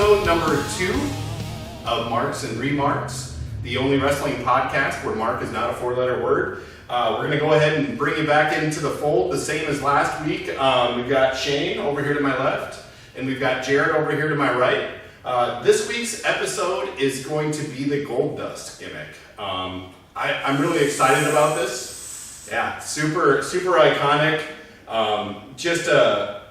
episode number 2 of Marks and Remarks, the only wrestling podcast where Mark is not a 4-letter word. We're going to go ahead and bring you back into the fold, the same as last week. We've got Shane over here to my left, and we've got Jared over here to my right. This week's episode is going to be the Goldust gimmick. I'm really excited about this. Yeah, super iconic. Just a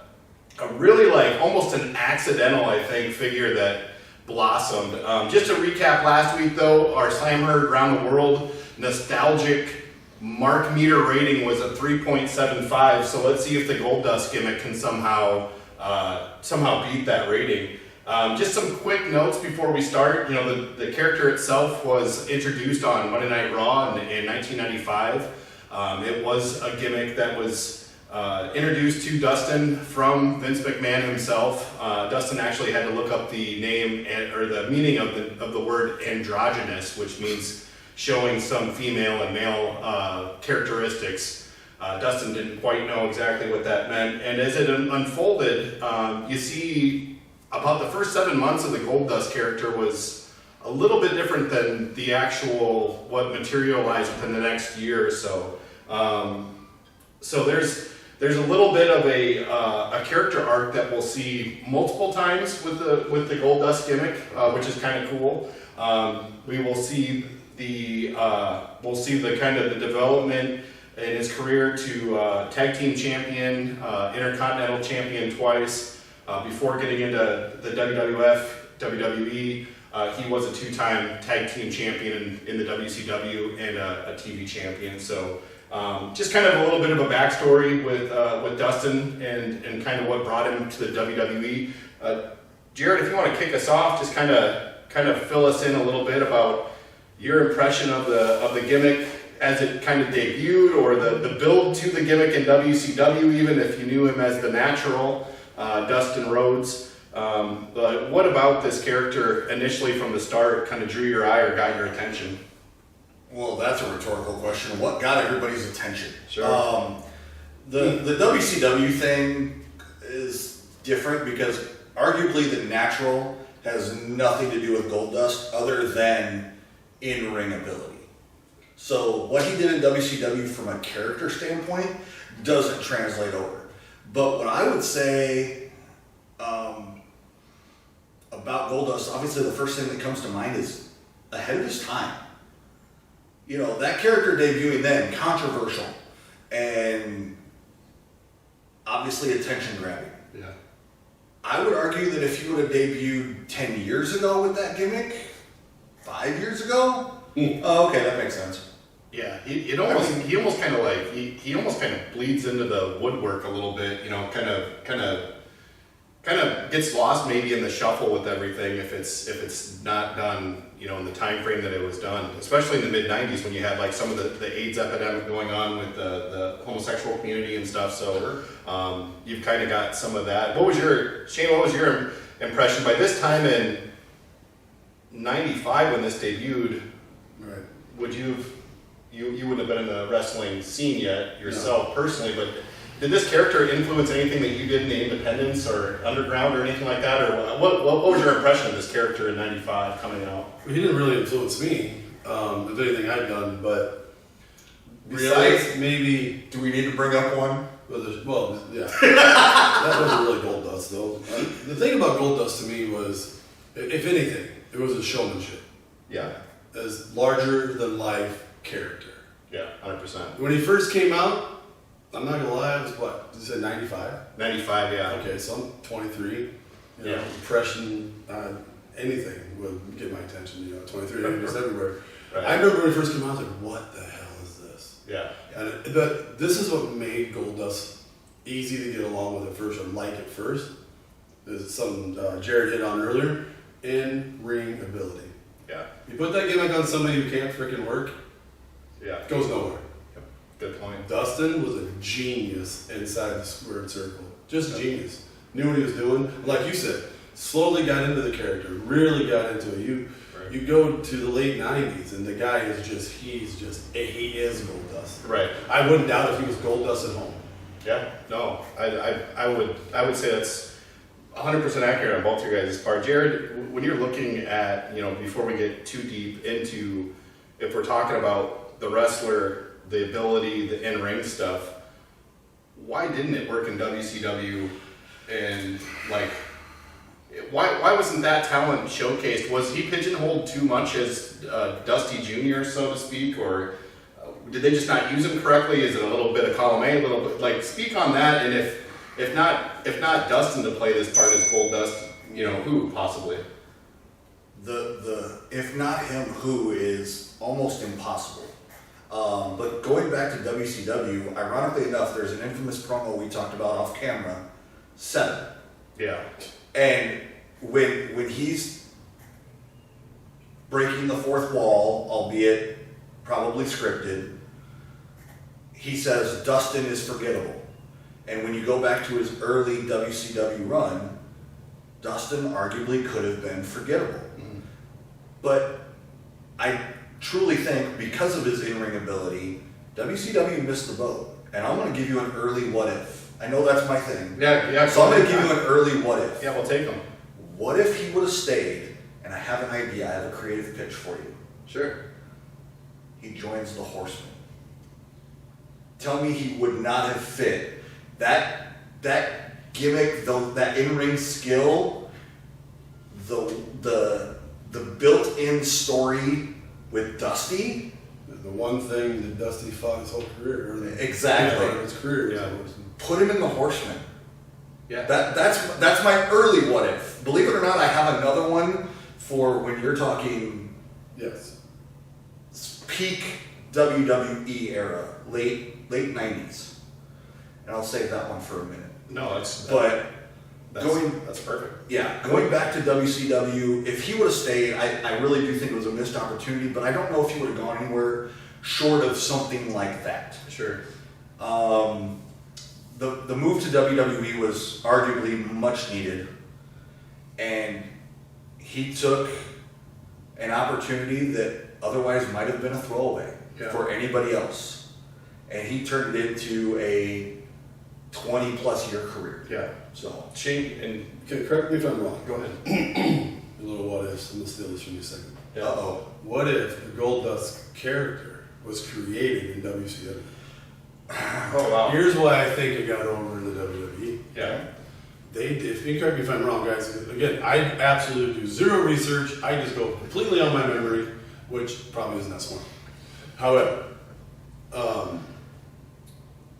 really almost an accidental, I think, figure that blossomed. Just to recap last week though, our Slam Heard Around the World nostalgic mark meter rating was a 3.75, so let's see if the Goldust gimmick can somehow beat that rating. Just some quick notes before we start. You know, the character itself was introduced on Monday Night Raw in 1995. It was a gimmick that was introduced to Dustin from Vince McMahon himself. Dustin actually had to look up the name or the meaning of the word androgynous, which means showing some female and male characteristics. Dustin didn't quite know exactly what that meant, and as it unfolded, you see about the first 7 months of the Goldust character was a little bit different than the actual what materialized within the next year or so. So there's a little bit of a character arc that we'll see multiple times with the Goldust gimmick, which is kind of cool. We will see the kind of the development in his career to tag team champion, intercontinental champion twice. Before getting into the WWF, WWE, he was a 2-time tag team champion in the WCW and a TV champion. So just kind of a little bit of a backstory with Dustin and kind of what brought him to the WWE. Jared, if you want to kick us off, just kind of fill us in a little bit about your impression of the gimmick as it kind of debuted, or the build to the gimmick in WCW, even if you knew him as the Natural. Dustin Rhodes, but what about this character initially from the start kind of drew your eye or got your attention? Well, that's a rhetorical question. What got everybody's attention? Sure. The WCW thing is different because arguably the Natural has nothing to do with Goldust other than in-ring ability. So what he did in WCW from a character standpoint doesn't translate over. But what I would say about Goldust, obviously the first thing that comes to mind is ahead of his time. You know, that character debuting then, controversial, and obviously attention grabbing. Yeah. I would argue that if he would have debuted 10 years ago with that gimmick, 5 years ago, oh, okay, that makes sense. Yeah, he almost kind of bleeds into the woodwork a little bit, you know, kind of gets lost maybe in the shuffle with everything if it's not done, you know, in the time frame that it was done, especially in the mid-90s when you had like some of the AIDS epidemic going on with the homosexual community and stuff. So you've kind of got some of that. Shane, what was your impression by this time in 95 when this debuted? Right. Would you wouldn't have been in the wrestling scene yet yourself personally, but did this character influence anything that you did in the independents or underground or anything like that? Or what was your impression of this character in 95 coming out? He didn't really influence me, if anything I'd done, but besides maybe... Do we need to bring up one? Well, yeah. That wasn't really Goldust though. The thing about Goldust to me was, if anything, it was a showmanship. Yeah. As larger than life character. Yeah, 100%. When he first came out, I'm not gonna lie, I was what? Did you say 95? 95, yeah. Okay, so I'm 23. You know, Yeah. Depression, anything would get my attention. You know, 23, I'm just everywhere. Right. I remember when he first came out, I was like, what the hell is this? Yeah. But this is what made Goldust easy to get along with at first, or like at first. Is something Jared hit on earlier, in-ring ability. Yeah. You put that gimmick on somebody who can't freaking work, Yeah. it goes nowhere. Yep. Good point. Dustin was a genius inside the squared circle. Just genius. Knew what he was doing. Like you said, slowly got into the character, really got into it. You go to the late 90s and the guy is just, he is Goldust. Right. I wouldn't doubt if he was Goldust at home. Yeah. No, I would say that's 100% accurate on both your guys' part. Jared, when you're looking at, before we get too deep into, if we're talking about the wrestler, the ability, the in-ring stuff, why didn't it work in WCW? And why wasn't that talent showcased? Was he pigeonholed too much as Dusty Jr., so to speak, or did they just not use him correctly? Is it a little bit of column A, a little bit speak on that? And if not Dustin to play this part as Goldust, who possibly? The if not him, who is almost impossible. But going back to WCW, ironically enough, there's an infamous promo we talked about off camera, 7. Yeah. And when he's breaking the fourth wall, albeit probably scripted, he says Dustin is forgettable. And when you go back to his early WCW run, Dustin arguably could have been forgettable. Mm-hmm. But I truly think because of his in-ring ability, WCW missed the boat. And I'm going to give you an early what if. I know that's my thing. Yeah. So I'm going to give you an early what if. Yeah, we'll take him. What if he would have stayed, and I have an idea, I have a creative pitch for you. Sure. He joins the Horsemen. Tell me he would not have fit. That gimmick, that in-ring skill, the built-in story with Dusty. The one thing that Dusty fought his whole career. Exactly. His career. Yeah. Put him in the Horsemen. Yeah. That's my early what if. Believe it or not, I have another one for when you're talking. Yes. Peak WWE era, late 90s. And I'll save that one for a minute. No, that's perfect. Yeah, going back to WCW, if he would have stayed, I really do think it was a missed opportunity, but I don't know if he would have gone anywhere short of something like that. Sure. The move to WWE was arguably much needed, and he took an opportunity that otherwise might have been a throwaway for anybody else, and he turned it into a 20-plus year career. Yeah. So Shane, and correct me if I'm wrong. Go ahead. A little what ifs. I'm gonna steal this from you a second. Yeah. Uh-oh. What if the Goldust character was created in WCW? Oh wow. Here's why I think it got over in the WWE. Yeah. If you correct me if I'm wrong, guys. Again, I absolutely do zero research. I just go completely on my memory, which probably isn't that smart. However,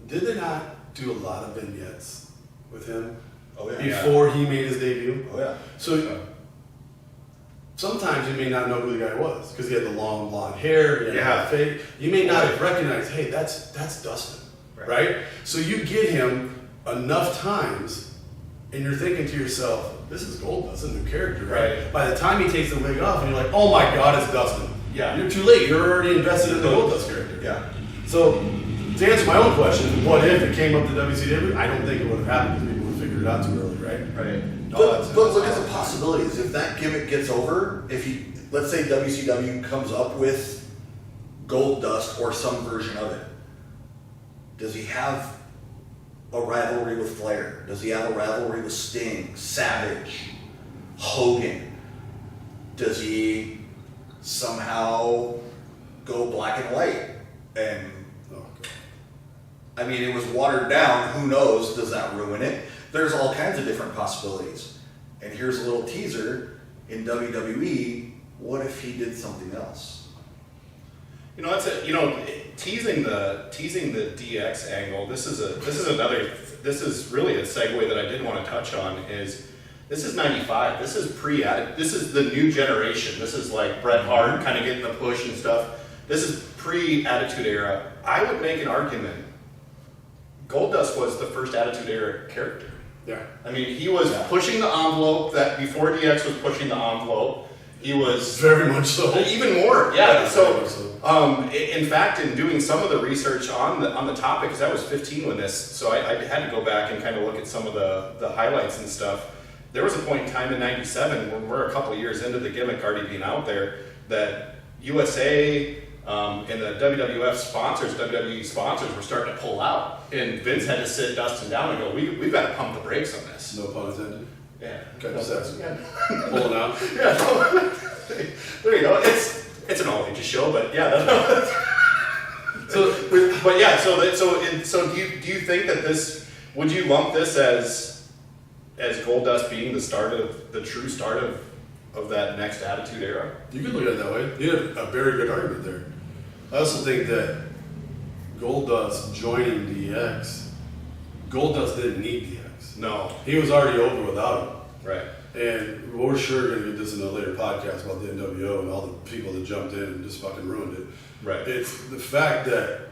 did they not do a lot of vignettes with him before he made his debut? Oh yeah. So sometimes you may not know who the guy was because he had the long blonde hair, he had the fade. You may not have recognized, hey, that's Dustin, right? So you get him enough times, and you're thinking to yourself, this is Goldust, a new character, right? By the time he takes the wig off, and you're like, oh my God, it's Dustin. Yeah. You're too late. You're already invested in the Goldust character. Yeah. So to answer my own question, what if it came up to WCW? I don't think it would have happened because people would have figured it out too early, right? Right. But look at the possibilities. If that gimmick gets over, let's say WCW comes up with Goldust or some version of it, does he have a rivalry with Flair? Does he have a rivalry with Sting, Savage, Hogan? Does he somehow go black and white? And I mean, it was watered down. Who knows? Does that ruin it? There's all kinds of different possibilities. And here's a little teaser in WWE. What if he did something else? Teasing the DX angle. This is really a segue that I did want to touch on. This is 95. This is the new generation. This is like Bret Hart kind of getting the push and stuff. This is pre-Attitude Era. I would make an argument. Goldust was the first Attitude Era character. Yeah. I mean, he was pushing the envelope that before DX was pushing the envelope. He was very much so. Even more. Yeah. So, so. In fact, in doing some of the research on the topic, because I was 15 when this, so I had to go back and kind of look at some of the highlights and stuff. There was a point in time in '97 when we're a couple years into the gimmick already being out there that USA and the WWF sponsors, WWE sponsors, were starting to pull out, and Vince had to sit Dustin down and go, "We've got to pump the brakes on this." No pun intended. Yeah. Kind of sassy. Yeah. Pulling out. Yeah. There you go. It's an all ages show, but yeah. So do you think that this, would you lump this as Goldust being the true start of that next Attitude Era? You could look at it that way. You have a very good argument there. I also think that Goldust joining DX, Goldust didn't need DX. No. He was already over without him. Right. And we're sure going to get this in a later podcast about the NWO and all the people that jumped in and just fucking ruined it. Right. It's the fact that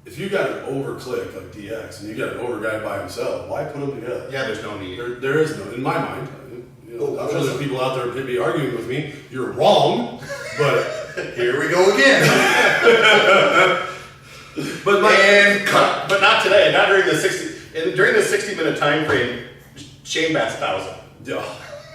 if you got an over click like DX and you got an over guy by himself, why put them together? Yeah, there's no need. There is no, in my mind. You know, I'm sure there's people out there who could be arguing with me. You're wrong, but Here we go again. but But not today. Not during the 60-minute time frame. Shane Bass 1,000.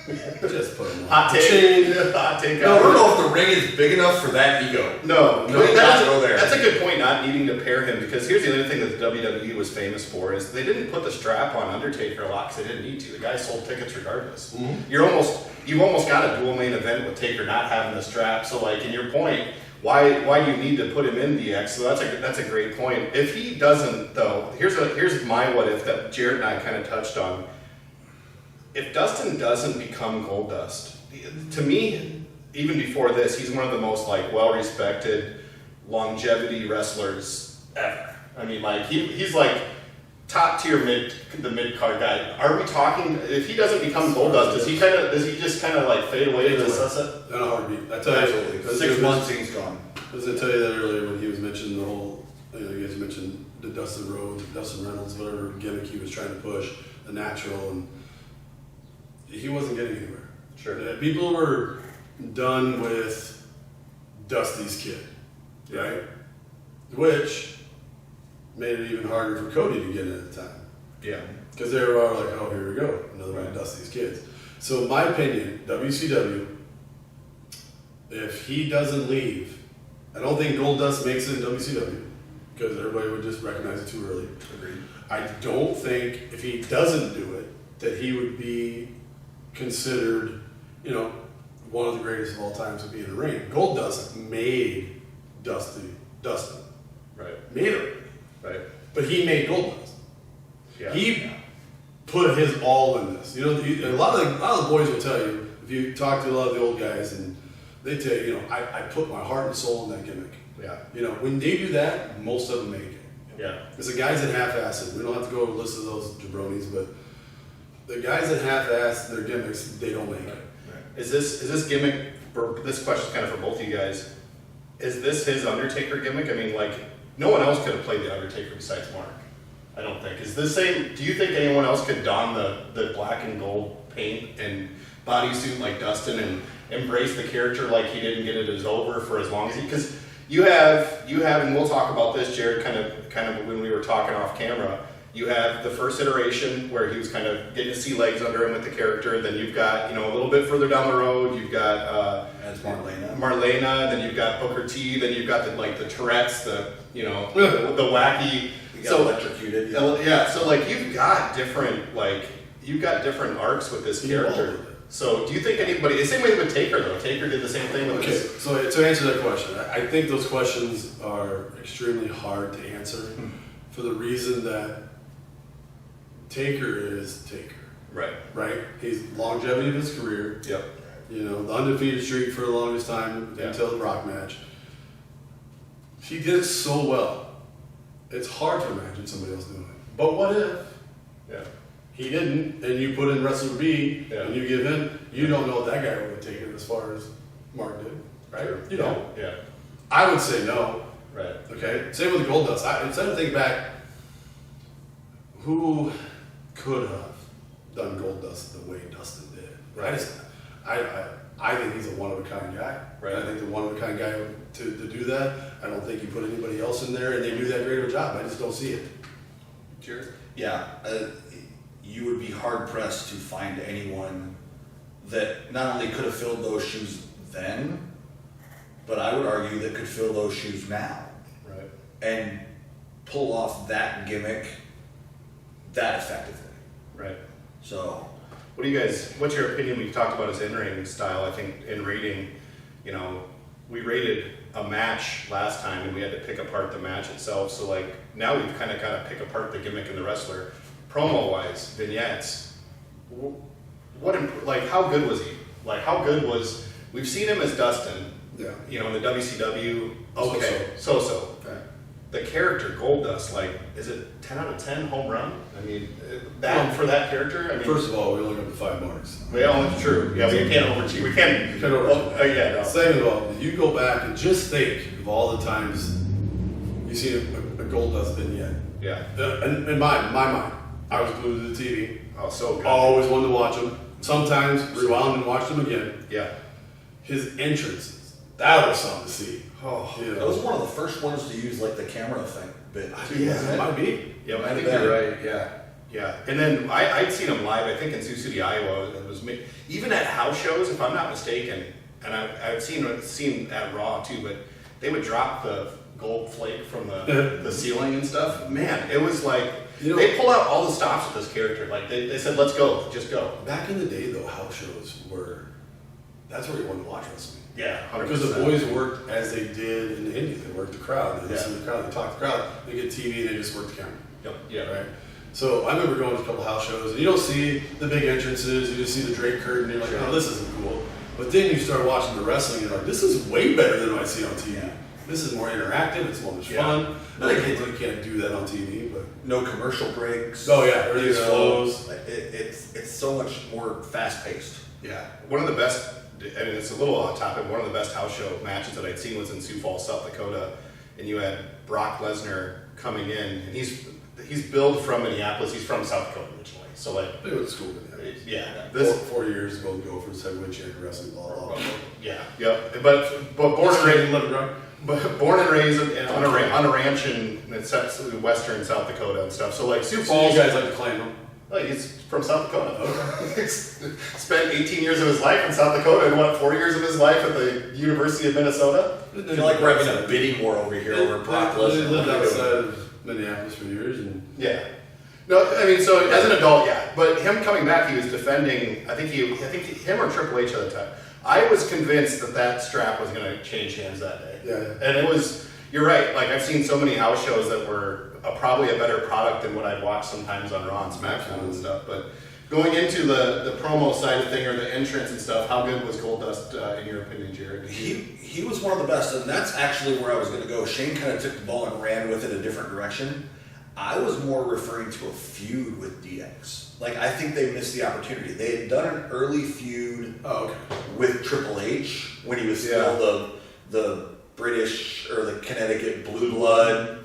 yeah, just put him on. Hot take. Hot take. No, I don't know if the ring is big enough for that ego. No, Let's go there. That's a good point, not needing to pair him, because here's the other thing that the WWE was famous for, is they didn't put the strap on Undertaker a lot because they didn't need to. The guy sold tickets regardless. Mm-hmm. You've almost got a dual main event with Taker not having the strap, so like, in your point, why do you need to put him in DX? So that's a great point. If he doesn't, though, here's my what if that Jared and I kind of touched on. If Dustin doesn't become Goldust, to me, even before this, he's one of the most like well-respected longevity wrestlers ever. I mean, like he's like top tier mid card guy. Are we talking? If he doesn't become Goldust, does he just kind of like fade away to the sunset? In a heartbeat. I tell Absolutely. you, 6 months he's gone. As I tell you that earlier when he was mentioning the whole, you guys mentioned the Dustin Rhodes, Dustin Reynolds, whatever gimmick he was trying to push, the natural, and he wasn't getting anywhere. Sure. People were done with Dusty's kid, right? Which made it even harder for Cody to get in at the time. Yeah. Because they were all like, oh, here we go, another one of Dusty's kids. So in my opinion, WCW, if he doesn't leave, I don't think Goldust makes it in WCW, because everybody would just recognize it too early. Agreed. I don't think if he doesn't do it, that he would be considered, one of the greatest of all time to be in the ring. Goldust made Dustin. Right. Made him. Right. But he made Goldust. Yeah. He put his all in this. A lot of the boys will tell you, if you talk to a lot of the old guys, and they tell you, I put my heart and soul in that gimmick. Yeah. When they do that, most of them make it. Yeah. Because the guys that half-ass it, we don't have to go list of those jabronis, but the guys that half-ass their gimmicks, they don't make it. Is this gimmick? This question's kind of for both of you guys. Is this his Undertaker gimmick? I mean, like, no one else could have played the Undertaker besides Mark. I don't think. Is this same? Do you think anyone else could don the black and gold paint and bodysuit like Dustin and embrace the character like he didn't get it as over for as long as he? Because you have, and we'll talk about this, Jared, kind of when we were talking off camera. You have the first iteration where he was kind of getting to see legs under him with the character. Then you've got, a little bit further down the road, you've got That's Marlena. Then you've got Booker T. Then you've got the Tourette's, the wacky. We got electrocuted. Yeah. So like you've got different arcs with this character. So do you think anybody? The same way with Taker though. Taker did the same thing with this. So to answer that question, I think those questions are extremely hard to answer for the reason that Taker is Taker. Right. Right? He's longevity of his career. Yep. The undefeated streak for the longest time until the Rock match. He did it so well. It's hard to imagine somebody else doing it. But what if he didn't, and you put in Wrestler B, and you give him, you don't know if that guy would have taken it as far as Mark did, right? You don't. Yeah. I would say no. Right. Okay? Same with Goldust. Instead of thinking back, who could have done Goldust the way Dustin did? Right. I think he's a one-of-a-kind guy. Right. I think the one-of-a-kind guy to do that, I don't think you put anybody else in there, and they do that great of a job. I just don't see it. Cheers. Yeah, you would be hard-pressed to find anyone that not only could have filled those shoes then, but I would argue that could fill those shoes now. Right. And pull off that gimmick that effectively. Right. So, What do you guys? What's your opinion? We've talked about his in-ring style. I think in rating, we rated a match last time, and we had to pick apart the match itself. So like now we've kind of got to pick apart the gimmick and the wrestler. Promo-wise, vignettes. How good was he? Like how good was? We've seen him as Dustin. Yeah. In the WCW. Okay. So. Okay. The character Goldust, is it 10 out of 10 home run? I mean, for that character. I mean, first of all, we only got the 5 marks. Well, it's true. Yeah, we can't overachieve. We can't. Yeah. No. Second of all, you go back and just think of all the times you see a Goldust vignette. Yeah. In my mind, I was glued to the TV. Oh, so good. Always wanted to watch them. Sometimes rewound and watched them again. Yeah. His entrances, that was something to see. Oh, yeah. That was one of the first ones to use like the camera thing bit. Too, Yeah, wasn't it it? might be. Yeah, I think you're right. Yeah. Yeah. And then I'd seen him live, I think in Sioux City, Iowa. It was even at house shows, if I'm not mistaken. And I've seen at Raw too, but they would drop the gold flake from the ceiling and stuff. Man, it was like they pull out all the stops with this character. Like they said, let's go, just go. Back in the day, though, house shows that's where you wanted to watch wrestling. Yeah, 100%. Because the boys worked as they did in the Indies. They worked the crowd. They listen to the crowd. They talk to the crowd. They get TV and they just work the camera. Yep. Yeah. Right. So I remember going to a couple house shows, and you don't see the big entrances. You just see the drape curtain. And you're like, oh, this isn't cool. But then you start watching the wrestling, and you're like, this is way better than what I see on TV. Yeah. This is more interactive. It's more fun. I think you can't do that on TV, but No commercial breaks. oh yeah, everything flows. It's so much more fast paced. Yeah. One of the best, and it's a little off topic, one of the best house show matches that I'd seen was in Sioux Falls, South Dakota. And you had Brock Lesnar coming in, and he's billed from Minneapolis. He's from South Dakota originally. So They went to school with that. yeah. 4 years ago, Gophers heavyweight champion wrestling. Blah blah blah. Yeah. Yep. But born and raised. But born and raised on a ranch in western South Dakota and stuff. So Sioux So Falls. you guys like to claim them? He's from South Dakota. Okay. Spent 18 years of his life in South Dakota and 4 years of his life at the University of Minnesota. I feel like we're having a bidding war over here over Brock Lesnar. They lived outside of Minneapolis for years, and Yeah. No, I mean, so as an adult, yeah. But him coming back, he was defending. I think him or Triple H at the time. I was convinced that strap was going to change hands that day. Yeah. And it was. You're right. I've seen so many house shows that were probably a better product than what I'd watch sometimes on Raw and SmackDown and stuff. But going into the promo side of thing or the entrance and stuff, how good was Goldust in your opinion, Jared? He was one of the best, and that's actually where I was going to go. Shane kind of took the ball and ran with it a different direction. I was more referring to a feud with DX. I think they missed the opportunity. They had done an early feud with Triple H when he was still the British or the Connecticut blue blood.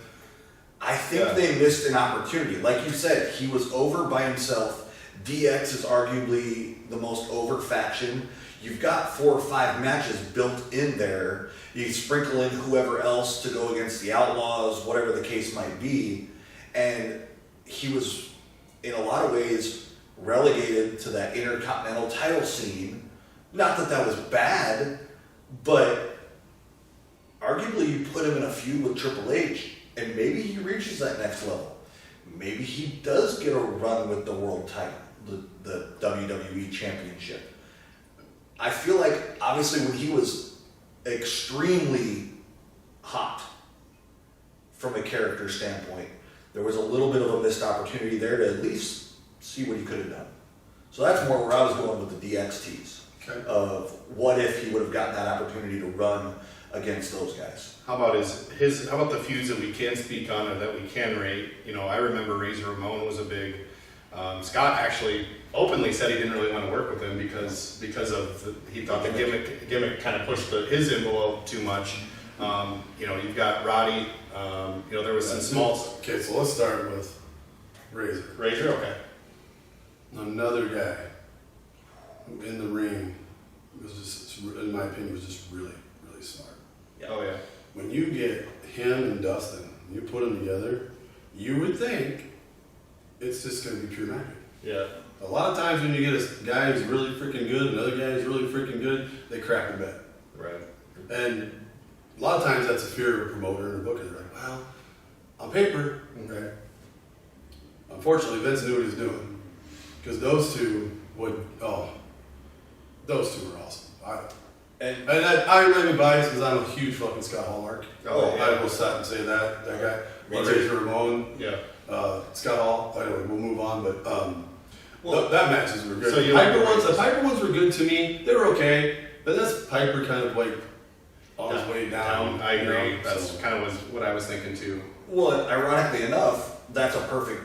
I think they missed an opportunity. Like you said, he was over by himself. DX is arguably the most over faction. You've got 4 or 5 matches built in there. You sprinkle in whoever else to go against the Outlaws, whatever the case might be. And he was, in a lot of ways, relegated to that Intercontinental title scene. Not that that was bad, but arguably you put him in a feud with Triple H, and maybe he reaches that next level. Maybe he does get a run with the world title, the WWE Championship. I feel like, obviously, when he was extremely hot from a character standpoint, there was a little bit of a missed opportunity there to at least see what he could have done. So that's more where I was going with the DXTs. Okay. Of what if he would have gotten that opportunity to run against those guys. How about how about the feuds that we can speak on or that we can rate? I remember Razor Ramon was a big. Scott actually openly said he didn't really want to work with him because he thought the gimmick kind of pushed his envelope too much. You've got Roddy. There was some small. Okay, so let's start with Razor. Razor, okay. Another guy who in the ring was just, in my opinion, was just really, really smart. Yeah. Oh yeah. When you get him and Dustin, you put them together, you would think it's just going to be pure magic. Yeah. A lot of times when you get a guy who's really freaking good, another guy who's really freaking good, they crack the bet. Right. And a lot of times that's a fear of a promoter and a booker. They're like, well, on paper, right? Unfortunately, Vince knew what he was doing because those two those two are awesome. And I really biased because I'm a huge fucking Scott Hallmark. Oh, yeah. I will sit and say that guy. Me too. Razor Ramon. Yeah. Scott Hall. Anyway, we'll move on. But that matches were good. So you the Piper ones were good to me. They were okay, but that's Piper kind of like on his way down. I agree. You know? That's kind of what I was thinking too. well, ironically enough, that's a perfect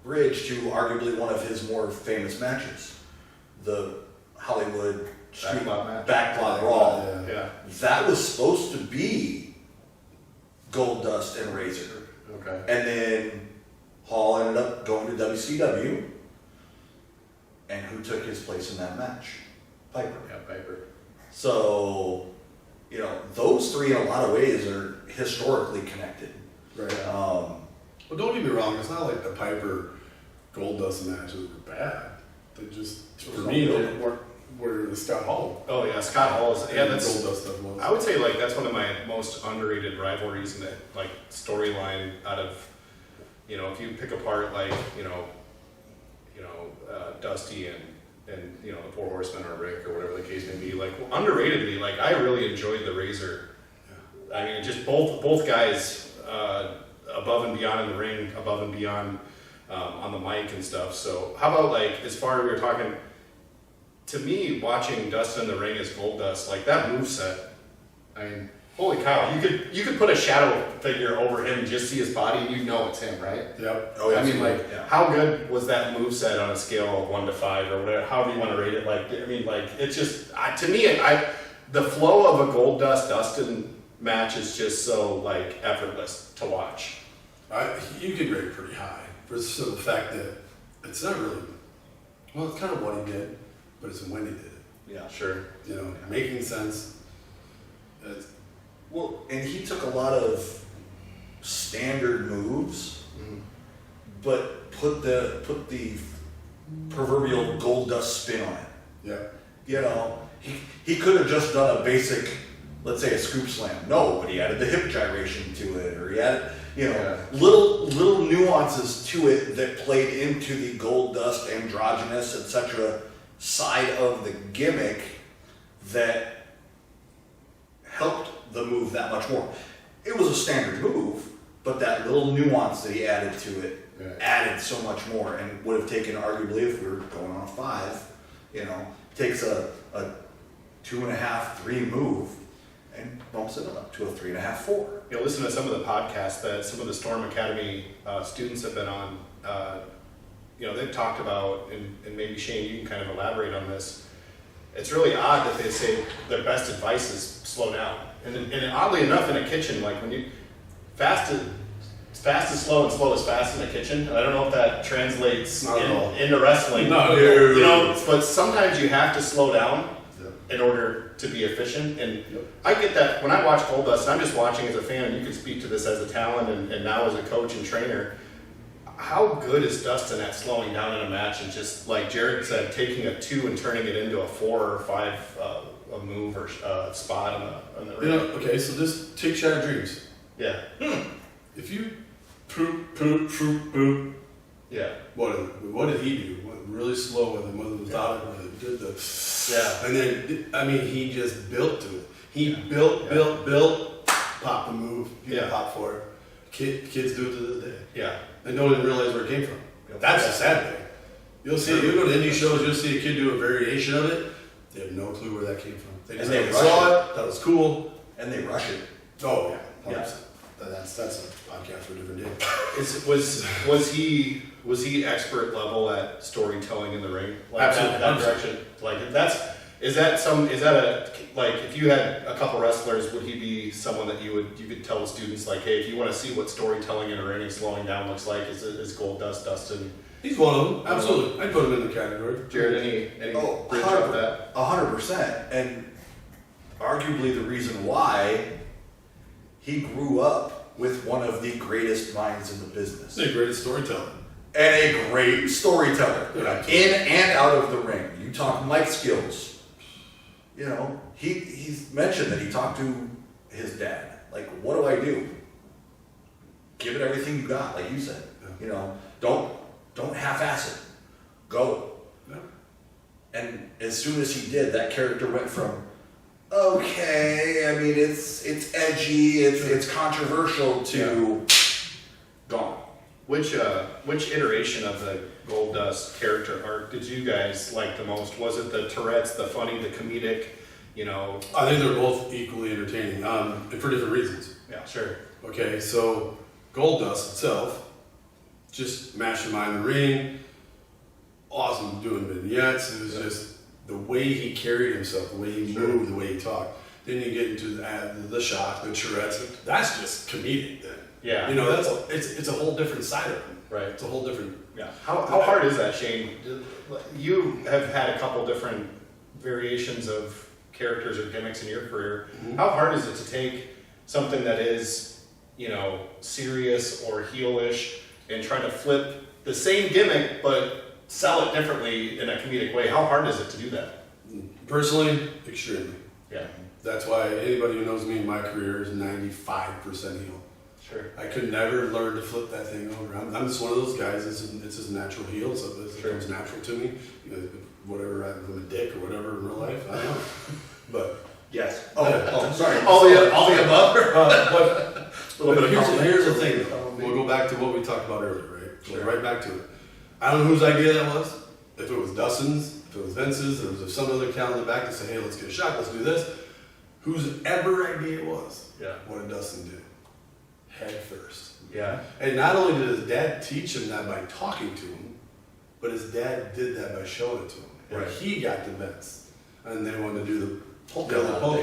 bridge to arguably one of his more famous matches, the Hollywood Street Backlot match. Backlot Brawl. Yeah. That was supposed to be Goldust and Razor. Okay. And then Hall ended up going to WCW. And who took his place in that match? Piper. Yeah, Piper. So, those three in a lot of ways are historically connected. Right. Um, Well, don't get me wrong. It's not like the Piper Goldust matches were bad. They just, for me, they weren't where the Scott Hall. Oh yeah, Scott Hall's. Yeah, that's. Goldust stuff was. I would say like that's one of my most underrated rivalries in that like storyline out of, if you pick apart like Dusty and the Four Horsemen or Rick or whatever the case may be, like underratedly, like I really enjoyed the Razor. Yeah. I mean, just both guys above and beyond in the ring, above and beyond on the mic and stuff. So how about like as far as we were talking. To me, watching Dustin in the ring as Goldust, like that moveset, I mean, holy cow! You could put a shadow figure over him and just see his body, and you know it's him, right? Yep. Oh, yeah. I mean, like, how good was that moveset on a scale of 1 to 5 or whatever, however you want to rate it? Like, I mean, like, it's just to me, the flow of a Goldust Dustin match is just so like effortless to watch. You could rate it pretty high for the fact that it's not really. Well, it's kind of what he did. But it's when he did it. Yeah, sure. Making sense. Well, and he took a lot of standard moves, but put the proverbial Goldust spin on it. Yeah. He could have just done a basic, let's say a scoop slam. No, but he added the hip gyration to it, or he added, little nuances to it that played into the Goldust androgynous, etc. side of the gimmick that helped the move that much more. It was a standard move, but that little nuance that he added to it added so much more, and would have taken arguably, if we were going on a 5, takes a 2.5, 3 move and bumps it up to a 3.5, 4. Listen to some of the podcasts that some of the Storm Academy students have been on. They've talked about, and maybe Shane, you can kind of elaborate on this. It's really odd that they say their best advice is slow down. And oddly enough, in a kitchen, like when you fast is slow and slow is fast in a kitchen. I don't know if that translates into wrestling. No. But sometimes you have to slow down in order to be efficient. And I get that when I watch Goldust, I'm just watching as a fan, and you can speak to this as a talent and now as a coach and trainer. How good is Dustin at slowing down in a match and just, like Jared said, taking a 2 and turning it into a 4 or 5 a move or spot on the ring? Okay, so just take Shattered Dreams. Yeah. If you poop. Yeah. What did he do? Went really slow with him. Wasn't without it. Did the. Yeah. And then, he just built to it. He built, pop the move. You can pop for it. Kids do it to this day. Yeah. And don't even realize where it came from. That's the sad thing. You go to indie shows, you'll see a kid do a variation of it. They have no clue where that came from. They just saw it, that was cool. And they rush it. Oh, yeah. 100%. Yeah. That's a podcast for a different day. Was he expert level at storytelling in the ring? Like Absolutely. That direction. Like is that if you had a couple wrestlers, would he be someone that you could tell the students like, hey, if you want to see what storytelling in a ring and slowing down looks like, is Goldust Dustin? He's one of them. Absolutely. I'd put him in the category. Jared, any bridge off that? 100%. And arguably the reason why he grew up with one of the greatest minds in the business. He's a great storyteller. And a great storyteller. Yeah. In and out of the ring. You talk mic skills. He's mentioned that he talked to his dad. Like, what do I do? Give it everything you got, like you said. Yeah. Don't half-ass it. Go. Yeah. And as soon as he did, that character went from, okay, I mean, it's edgy, it's controversial, to gone. Which iteration of the Goldust character arc did you guys like the most? Was it the Tourette's, the funny, the comedic, you know? I think they're both equally entertaining, and for different reasons. Yeah, sure. Okay, so Goldust itself, just mastermind in the ring, awesome doing vignettes. It was just the way he carried himself, the way he moved, the way he talked. Then you get into the shock, the Tourette's. That's just comedic then. Yeah. You know, it's a whole different side of him. Right. It's a whole different. Yeah. How hard is that, Shane? You have had a couple different variations of characters or gimmicks in your career. Mm-hmm. How hard is it to take something that is, you know, serious or heelish and try to flip the same gimmick but sell it differently in a comedic way? How hard is it to do that? Personally, extremely. Yeah. That's why anybody who knows me in my career is 95% heel. Sure. I could never learn to flip that thing over. I'm just one of those guys. It's just natural heel, so it comes natural to me. You know, whatever, I'm a dick or whatever in real life. I don't know. But Yes. Oh, sorry. all the above. But here's the thing. We'll go back to what we talked about earlier, right? Go right back to it. I don't know whose idea that was. If it was Dustin's, if it was Vince's, or was there some other account in the back to say, hey, let's get a shot, let's do this. Whose ever idea it was, what did Dustin do? Head first. Yeah. And not only did his dad teach him that by talking to him, but his dad did that by showing it to him. And Right. he got the bets. And they wanted to do the polka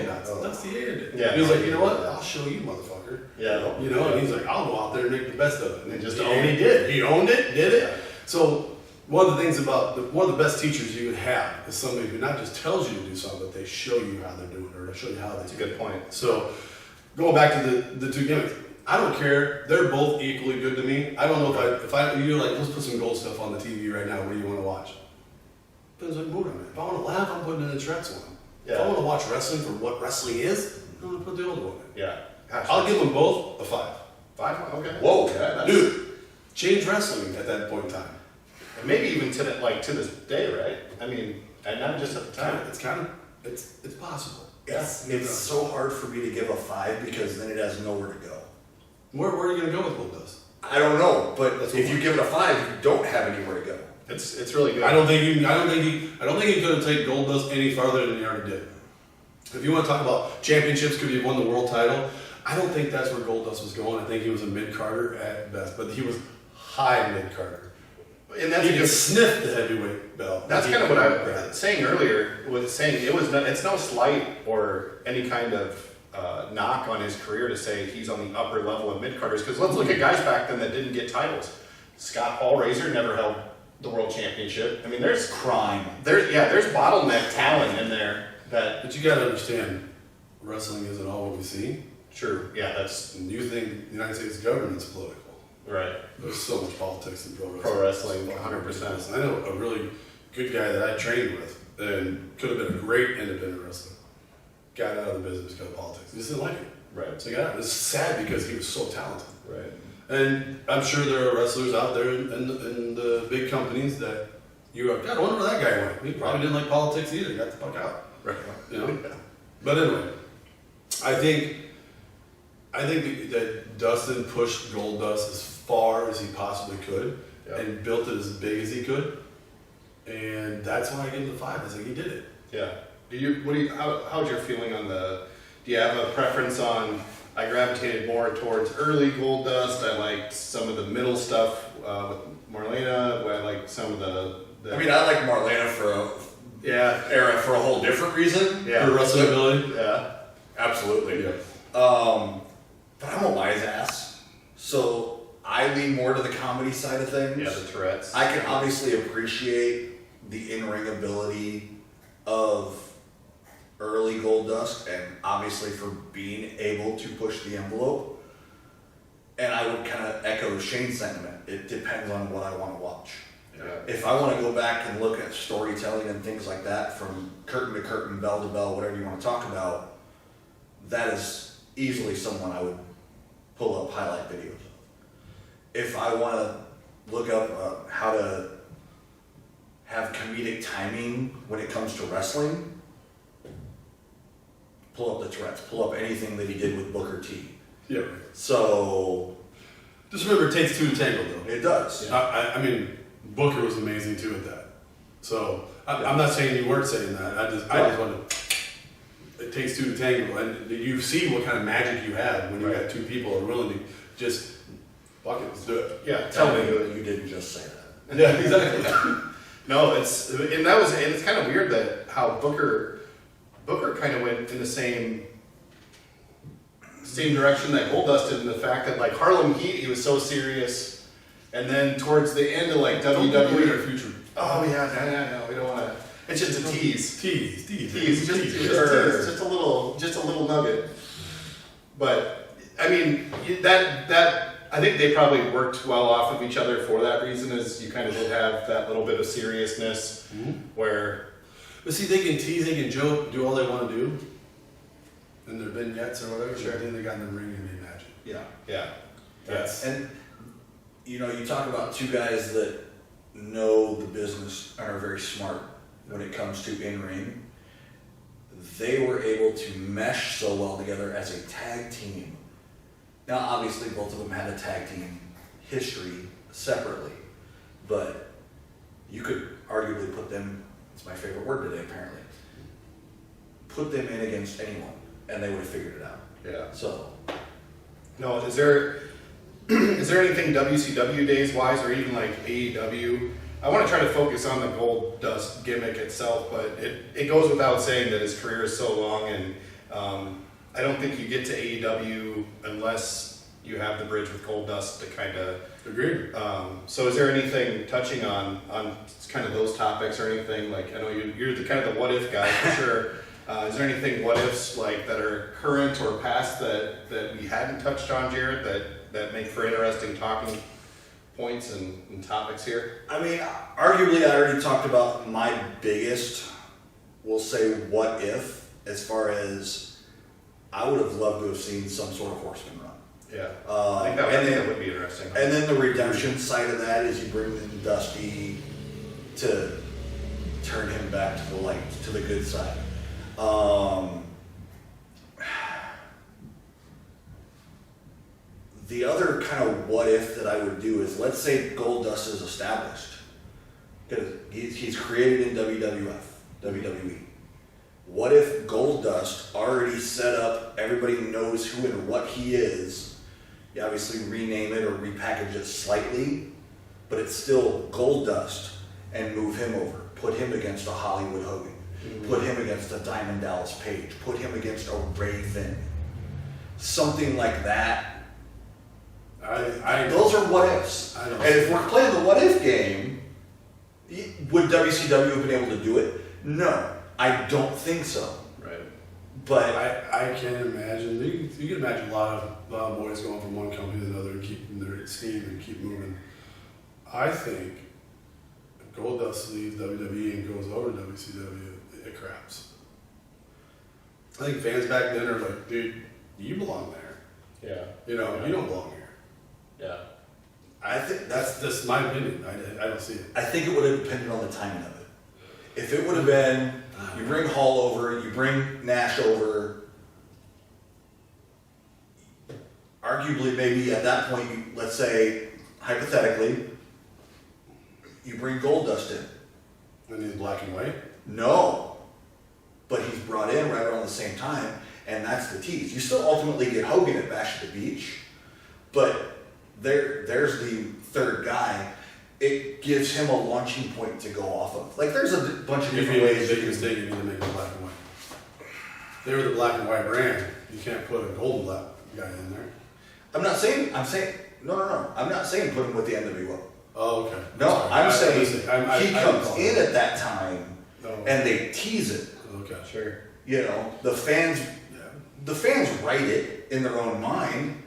dots. That's the did. Yeah. He was like, you know what? I'll show you, motherfucker. Yeah. You know, and he's like, I'll go out there and make the best of it. And And just he own it. he did. He owned it, did it. So one of the things about one of the best teachers you could have is somebody who not just tells you to do something, but they show you how they're doing it, or they show you how they That's a do it. good point. So going back to the two gimmicks, I don't care. They're both equally good to me. I don't know if you're like, let's put some gold stuff on the TV right now. What do you want to watch? Depends what mood I'm in. If I want to laugh, I'm putting in a Tourette's one. If I want to watch wrestling for what wrestling is, I'm going to put the older one in. Yeah. Gosh, I'll give them both a 5. 5? Okay. Whoa. Yeah, that's, Dude, change wrestling at that point in time. and maybe even to this day, right? I mean, and not just at the time. It's possible. It's so hard for me to give a 5 because then it has nowhere to go. Where are you going to go with Goldust? I don't know, but if you give it a 5, you don't have anywhere to go. It's really good. I don't think he could have taken Goldust any farther than he already did. If you want to talk about championships, could he have won the world title? I don't think that's where Goldust was going. I think he was a mid-carder at best, but he was high mid-carder. And that's He could sniff the heavyweight belt. That's kind of what I was saying earlier. Was saying it's no slight or any kind of knock on his career to say he's on the upper level of mid-carders. Because let's look at guys back then that didn't get titles. Scott Paul Razor never held the world championship. I mean, there's Crime. there's bottleneck talent in there that. But you got to understand, wrestling isn't all what we see. True. Yeah, that's And you think the United States government's political. right. There's so much politics in pro wrestling. Pro wrestling, 100%. I know a really good guy that I trained with and could have been a great independent wrestler. Got out of the business because of politics. He just didn't like it. Right. So yeah, it's sad because he was so talented. Right. And I'm sure there are wrestlers out there in the big companies that you go, God, I wonder where that guy went. He probably didn't like politics either. Got the fuck out. Right. You know? But anyway, I think that Dustin pushed Goldust as far as he possibly could and built it as big as he could. And that's why I gave him the 5. I think he did it. Yeah. How's your feeling on do you have a preference on, I gravitated more towards early Goldust, I liked some of the middle stuff with Marlena, I liked some of the I mean, I like Marlena for a whole different reason. Yeah. For wrestling ability. Yeah. Absolutely. Yeah. But I'm a wise ass, so I lean more to the comedy side of things. Yeah, the Tourette's. I can obviously appreciate the in-ring ability of early Goldust, and obviously for being able to push the envelope. And I would kind of echo Shane's sentiment. It depends on what I want to watch. Yeah. If I want to go back and look at storytelling and things like that, from curtain to curtain, bell to bell, whatever you want to talk about, that is easily someone I would pull up highlight videos of. If I want to look up how to have comedic timing when it comes to wrestling, pull up the Tourette's, pull up anything that he did with Booker T. Yeah. So Just remember, it takes two to tango, though. it does. I mean, Booker was amazing too at that. So I'm not saying you weren't saying that. I just want to. It takes two to tango, and you see what kind of magic you have when you got two people who are willing to just fuck it, let's do it. Yeah, Tell me that you didn't just say that. Yeah, exactly. No, it's kind of weird that how Booker kind of went in the same direction that Goldust did, in the fact that like Harlem Heat, he was so serious, and then towards the end of like WWE. Future. Oh yeah, we don't want to. It's just a tease. Tease. Just a little nugget. But I mean that I think they probably worked well off of each other for that reason. Is you kind of did have that little bit of seriousness where. But see, they can tease, they can joke, do all they want to do, and their vignettes or whatever. Sure. Then they got in the ring and made magic. Yeah. Yes. And you talk about two guys that know the business and are very smart when it comes to in-ring. They were able to mesh so well together as a tag team. Now, obviously, both of them had a tag team history separately, but you could arguably put them, it's my favorite word today apparently, put them in against anyone and they would have figured it out. Yeah. So. No, is there anything WCW days wise or even like AEW? I want to try to focus on the Goldust gimmick itself, but it goes without saying that his career is so long, and I don't think you get to AEW unless you have the bridge with Goldust to kind of. Agreed. So is there anything touching on kind of those topics or anything? Like, I know you're the kind of the what if guy for sure. Is there anything what ifs like that are current or past that we hadn't touched on, Jared, that make for interesting talking points and topics here? I mean, arguably I already talked about my biggest, we'll say what if, as far as I would have loved to have seen some sort of Horseman run. Yeah, I think that would be interesting. And then the redemption side of that is you bring in Dusty to turn him back to the light, to the good side. The other kind of what if that I would do is, let's say Goldust is established. Because he's created in WWE. What if Goldust already set up, everybody knows who and what he is. You obviously rename it or repackage it slightly, but it's still Goldust, and move him over. Put him against a Hollywood Hogan. Put him against a Diamond Dallas Page. Put him against a Raven. Something like that. Those are what ifs. And if we're playing the what if game, would WCW have been able to do it? No, I don't think so. Right. But I can't imagine. You can imagine a lot of boys going from one company to another and keeping their steam and keep moving. I think if Goldust leaves WWE and goes over to WCW, it craps. I think fans back then are like, dude, you belong there. Yeah. You don't belong here. Yeah. I think That's my opinion. I don't see it. I think it would have depended on the timing of it. If it would have been, you bring Hall over, you bring Nash over, arguably maybe at that point, let's say, hypothetically, you bring Goldust in. And he's black and white? No. But he's brought in right around the same time, and that's the tease. You still ultimately get Hogan at Bash at the Beach, but there's the third guy. It gives him a launching point to go off of. Like, there's a bunch of different ways. If you mistake, you need to make it black and white. They were the black and white brand. You can't put a gold black guy in there. I'm saying, no. I'm not saying put him with the NWO. Oh, okay. No, I'm saying he comes I in at that time, and they tease it. Okay. Sure. The fans write it in their own mind,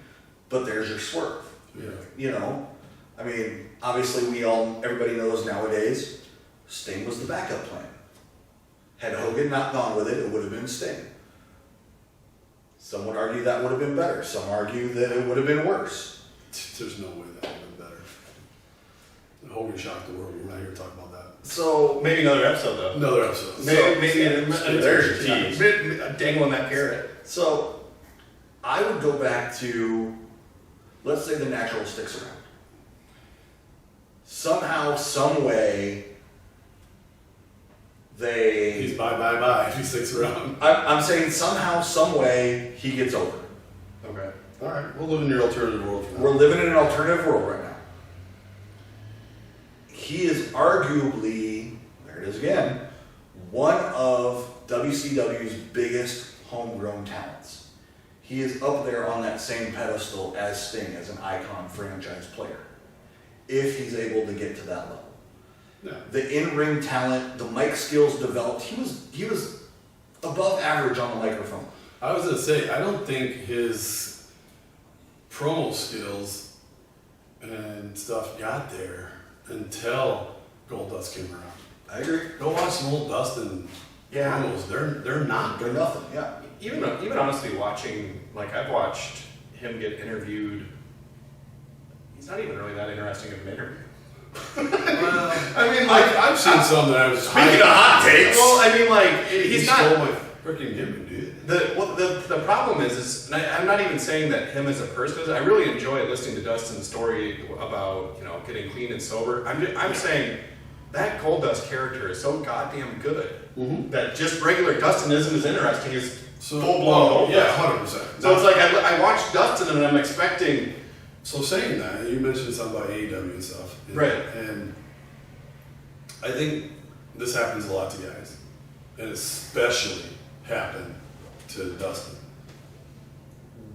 but there's your swerve. Yeah. I mean, obviously everybody knows nowadays, Sting was the backup plan. Had Hogan not gone with it, it would have been Sting. Some would argue that would have been better. Some argue that it would have been worse. There's no way that would have been better. Hogan shocked the world. We're not here to talk about that. So Maybe another episode though. Another episode. there's your tease. Dangling that carrot. So I would go back to, let's say the natural sticks around. Somehow, some way, He's bye if he sticks around. I'm saying somehow, some way, he gets over. Okay. All right, we'll live in your alternative world for now. We're living in an alternative world right now. He is arguably, there it is again, one of WCW's biggest homegrown talents. He is up there on that same pedestal as Sting, as an icon franchise player, if he's able to get to that level. Yeah. The in-ring talent, the mic skills developed, he was above average on the microphone. I was gonna say, I don't think his promo skills and stuff got there until Goldust came around. I agree. Go watch some old Dustin promos. They're not They're good. nothing, yeah. Even honestly watching, like I've watched him get interviewed. He's not even really that interesting of an interview. I mean, like I've seen some that I was Speaking of hot takes. well, I mean, like he's he not. stole my freaking gimmick, dude. The problem is and I'm not even saying that him as a person. I really enjoy listening to Dustin's story about getting clean and sober. I'm saying that Goldust character is so goddamn good that just regular Dustin isn't as interesting as full blown Goldust. Yeah, 100%. So it's like I watched Dustin and I'm expecting. So saying that, you mentioned something about AEW and stuff. Right. And I think this happens a lot to guys. And especially happened to Dustin.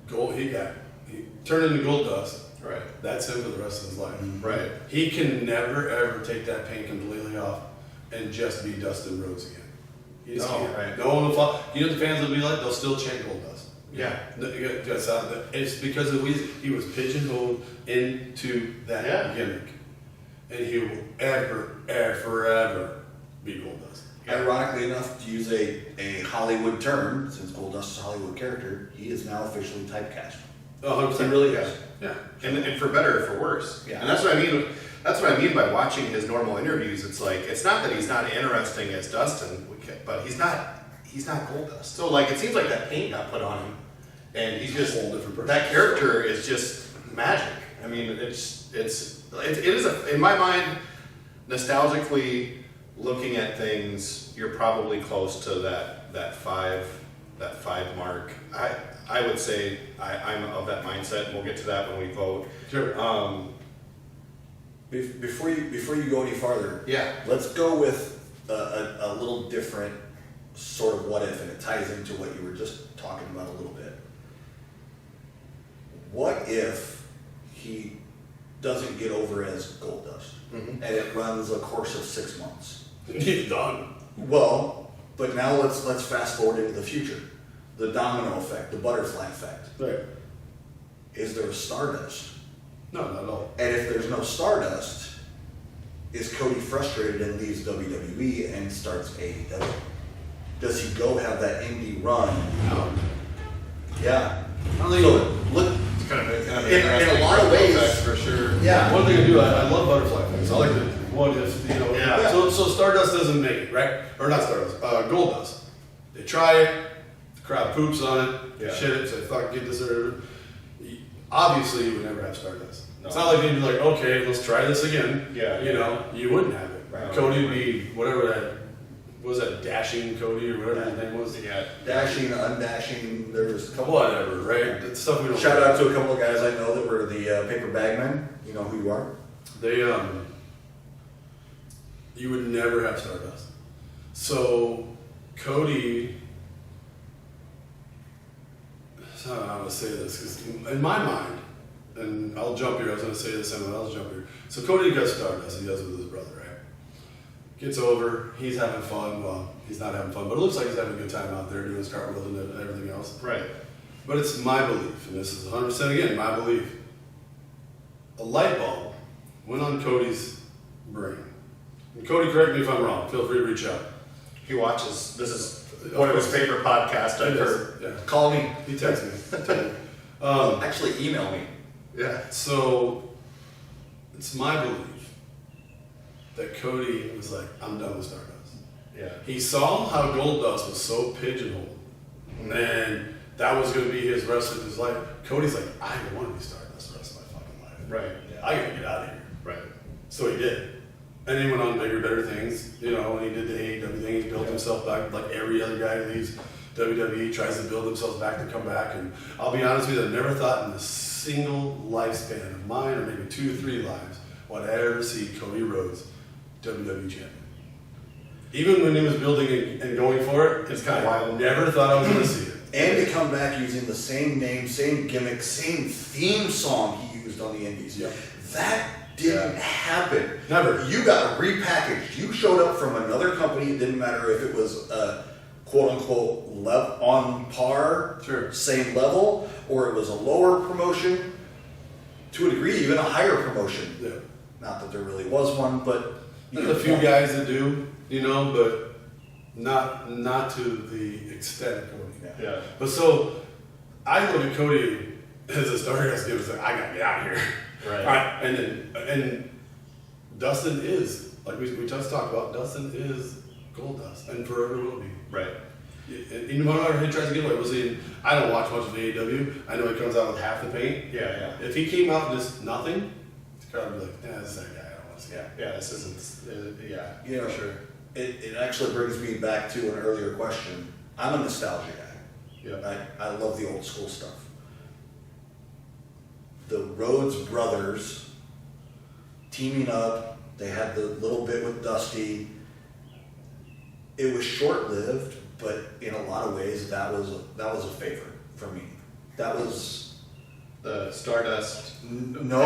He turned into Goldust. Right. That's him for the rest of his life. Right. He can never ever take that pain completely off and just be Dustin Rhodes again. He just can't. Right. No one will follow. You know what the fans will be like? They'll still chant Goldust. Yeah. It's because he was pigeonholed into that gimmick, and he will forever be Goldust. Ironically enough, to use a Hollywood term, since Goldust is a Hollywood character, he is now officially typecast. 100%. He really is. Yeah. And for better or for worse. Yeah. And that's what I mean. That's what I mean by watching his normal interviews. It's like it's not that he's not interesting as Dustin, but he's not Goldust. So like it seems like that paint got put on him, and he's just A whole different person. that character is just magic. I mean, it is in my mind, nostalgically looking at things, you're probably close to that five mark. I would say I'm of that mindset, and we'll get to that when we vote. Sure. Before you go any farther, Yeah. let's go with a little different sort of what if, and it ties into what you were just talking about a little bit. What if he doesn't get over as Goldust, and it runs a course of 6 months? He's done. Well, but now let's fast forward into the future. The domino effect, the butterfly effect. Right. Is there a Stardust? No, not at all. And if there's no Stardust, is Cody frustrated and leaves WWE and starts AEW? Does he go have that indie run? No. Yeah. I don't think So look, It's kind of in a lot of ways, for sure. yeah. One thing I do, I love butterfly things. I like the what if, Yeah. So Stardust doesn't make it, right? Or not Stardust, Goldust. They try it, the crowd poops on it, Yeah. shit it, say fuck, get this or obviously you would never have Stardust. No. It's not like you'd be like, okay, let's try this again. Yeah. You wouldn't have it. Right. Cody would be whatever that was, that Dashing Cody or whatever his name was. Yeah. Dashing, undashing, there was a couple. Whatever, right? It's stuff we don't. Shout out to a couple of guys I know that were the paper bag men. You know who you are? They you would never have Stardust. So Cody, I don't know how to say this, because in my mind, and I'll jump here, I was going to say this, and I'll jump here. So Cody gets Stardust, he does it with his brother, right? Gets over, he's having fun, well, he's not having fun, but it looks like he's having a good time out there doing his cartwheels and everything else. Right. But it's my belief, and this is 100% again, my belief. A light bulb went on Cody's brain. And Cody, correct me if I'm wrong, feel free to reach out. He watches. This is one of his favorite podcasts I've heard. Yeah. Call me. He texts me. Actually, email me. Yeah. So, it's my belief that Cody was like, I'm done with Stardust. Yeah. He saw how Goldust was so pigeonholed, and that was going to be his rest of his life. Cody's like, I don't want to be Stardust the rest of my fucking life. Right. Yeah. I gotta get out of here. Right. So he did. And he went on bigger, better things, you know, and he did the AEW thing. He built himself back like every other guy who leaves WWE, tries to build themselves back to come back. And I'll be honest with you, I never thought in a single lifespan of mine, or maybe 2 or 3 lives, would I ever see Cody Rhodes WWE champion. Even when he was building and going for it, It's kind of wild. I never thought I was going to see it. And to come back using the same name, same gimmick, same theme song he used on the Indies. Yep. That didn't happen. Never. You got repackaged. You showed up from another company. It didn't matter if it was a quote unquote on par, Sure. same level, or it was a lower promotion. To a degree, even a higher promotion. Yeah. Not that there really was one, but There's a few guys that do, you know, but not to the extent of Cody. Yeah. But so I look at Cody as a Stardust dude. It's like, I gotta get out of here. Right. All right. And Dustin is, like we just talked about, Dustin is Goldust and forever will be. Right. And no matter he tries to get away, was he? I don't watch much of AEW. I know he comes out with half the paint. Yeah. If he came out with just nothing, it's kind of be like, yeah, this is that guy. I don't want to see. Yeah. This isn't. Yeah. You know, for sure. It actually brings me back to an earlier question. I'm a nostalgia guy. Yeah. I love the old school stuff. The Rhodes Brothers teaming up, they had the little bit with Dusty. It was short-lived, but in a lot of ways, that was a favorite for me. That was The Stardust. no.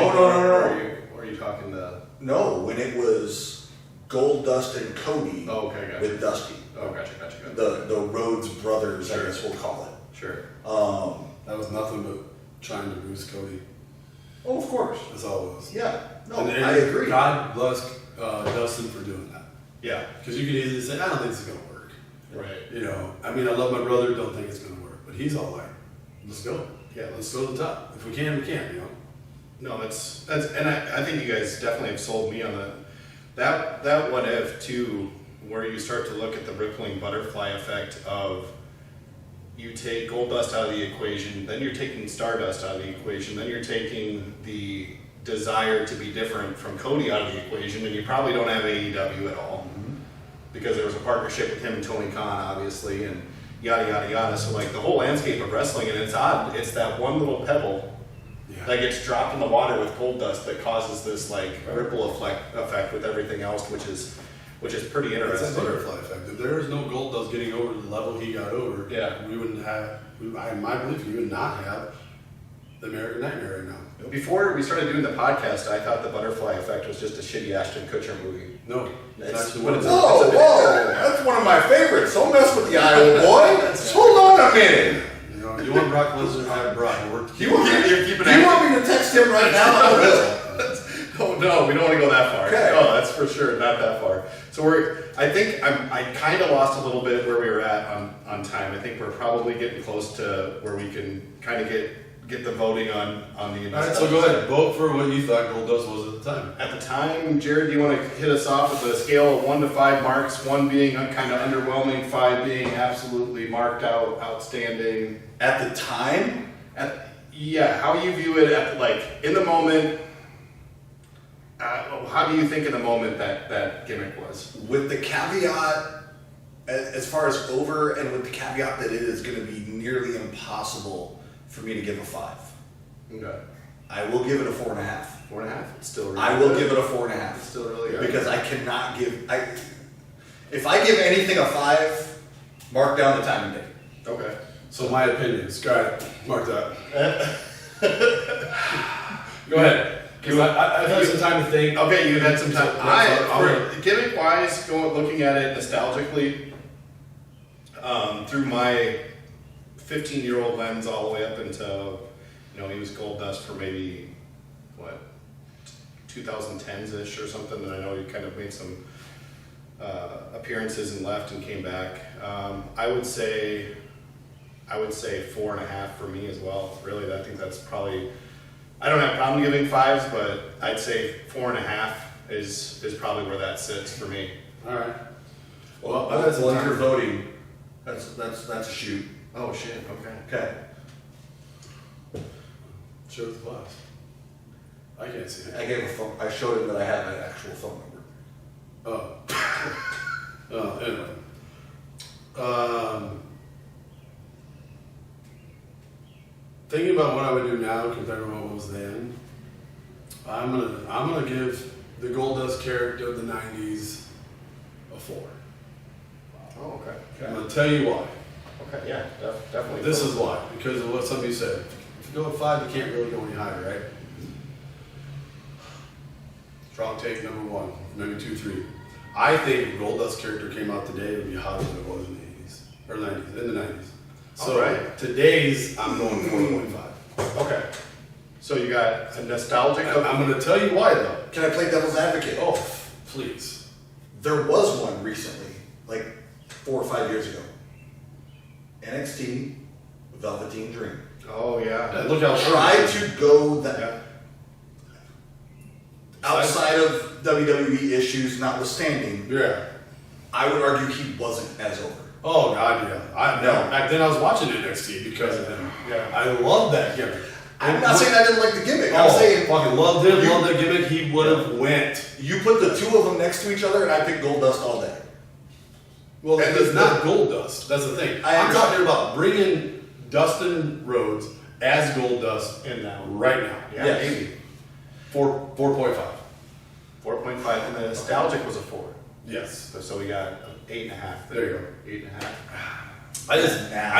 Or are you talking the? No, when it was Goldust and Cody Oh, okay, gotcha. with Dusty. Oh, gotcha. The Rhodes Brothers, Sure. I guess we'll call it. Sure. That was nothing but trying to boost Cody. Oh, of course. That's all it was. Yeah. No, And I agree. God bless Dustin for doing that. Yeah. Because you could easily say, I don't think this is going to work. Right. You know, I mean, I love my brother, don't think it's going to work. But he's all like, let's go. Yeah. Let's go to the top. If we can, we can, you know. No, that's and I think you guys definitely have sold me on that what if too, where you start to look at the rippling butterfly effect of you take Goldust out of the equation, then you're taking Stardust out of the equation, then you're taking the desire to be different from Cody out of the equation, and you probably don't have AEW at all because there was a partnership with him and Tony Khan, obviously, and yada yada yada. So like the whole landscape of wrestling, and it's odd, it's that one little pebble that gets dropped in the water with Goldust that causes this like ripple effect with everything else, which is pretty It's interesting. a butterfly effect. If there was no Goldust getting over the level he got over, Yeah. we wouldn't have, in my belief, we would not have the American Nightmare right now. Before we started doing the podcast, I thought the butterfly effect was just a shitty Ashton Kutcher movie. No. It's- actually what one is of it? the- Whoa, that's one of my favorites. Don't mess with the Iowa boy. Hold on a minute. You know, you want Brock Lesnar to have Brock. It worked. Do you want me to text him right now? I will. Oh no, we don't want to go that far. Okay. No, that's for sure, not that far. So I kind of lost a little bit where we were at on time. I think we're probably getting close to where we can kind of get the voting on the. All right, so go ahead. Vote for what you thought Goldust was at the time. At the time, Jared, do you want to hit us off with a scale of 1 to 5 marks? 1 being kind of underwhelming, 5 being absolutely marked out, outstanding. At the time, How you view it in the moment. How do you think in the moment that gimmick was? with the caveat, as far as over, and with the caveat that it is going to be nearly impossible for me to give a 5. Okay. I will give it a 4.5. 4.5. It's still really I will good. give it a 4.5. It's still really good. Because I cannot give. If I give anything a 5, mark down the time and date. Okay. So my opinion, Scott, mark that. Go ahead. I've had some time to think. Okay, you've had some time. I'll- Gimmick wise, looking at it nostalgically, through my 15-year-old lens, all the way up until he was Goldust for maybe 2010s ish or something. And I know he kind of made some appearances and left and came back. I would say 4.5 for me as well. Really, I think that's probably. I don't have a problem giving 5s, but I'd say 4.5 is probably where that sits for me. All right. Well, that's while a you're time. voting, that's a shoot. Oh shit. Okay. Okay. Show the class. I can't see it. I gave a phone. I showed him that I had an actual phone number. Oh. Oh, anyway. Thinking about what I would do now compared to what was then, I'm gonna give the Goldust character of the '90s a 4. Oh, okay. I'm gonna tell you why. Okay, yeah, definitely. This is why, because of what somebody said. If you go at 5, you can't really go any higher, right? Strong take number 1, maybe 2, 3. I think if Goldust character came out today, it would be hotter than it was in the 80s or 90s, in the 90s. So Alright. today's, I'm going 4.5. Okay. So you got a nostalgic. I'm going to tell you why though. Can I play devil's advocate? Oh, please. There was one recently, like 4 or 5 years ago. NXT Velveteen Dream. Oh yeah. Look how Tried to go that Yeah. outside of WWE issues notwithstanding. Yeah. I would argue he wasn't as over. Oh God, yeah. No. Back then I was watching NXT because of him. Yeah. I love that gimmick. I'm not saying I didn't like the gimmick. I'm Oh, saying fucking loved him. Loved that gimmick. He would have went. you put the two of them next to each other, and I pick Goldust all day. Well, And it's the- not Goldust. That's the thing. I I'm understand. talking about bringing Dustin Rhodes as Goldust And now. right now. Yeah, Yes. maybe. 4.5. 4.5, and the nostalgic was a 4. Yes. So we got 8.5. There you go. 8.5. I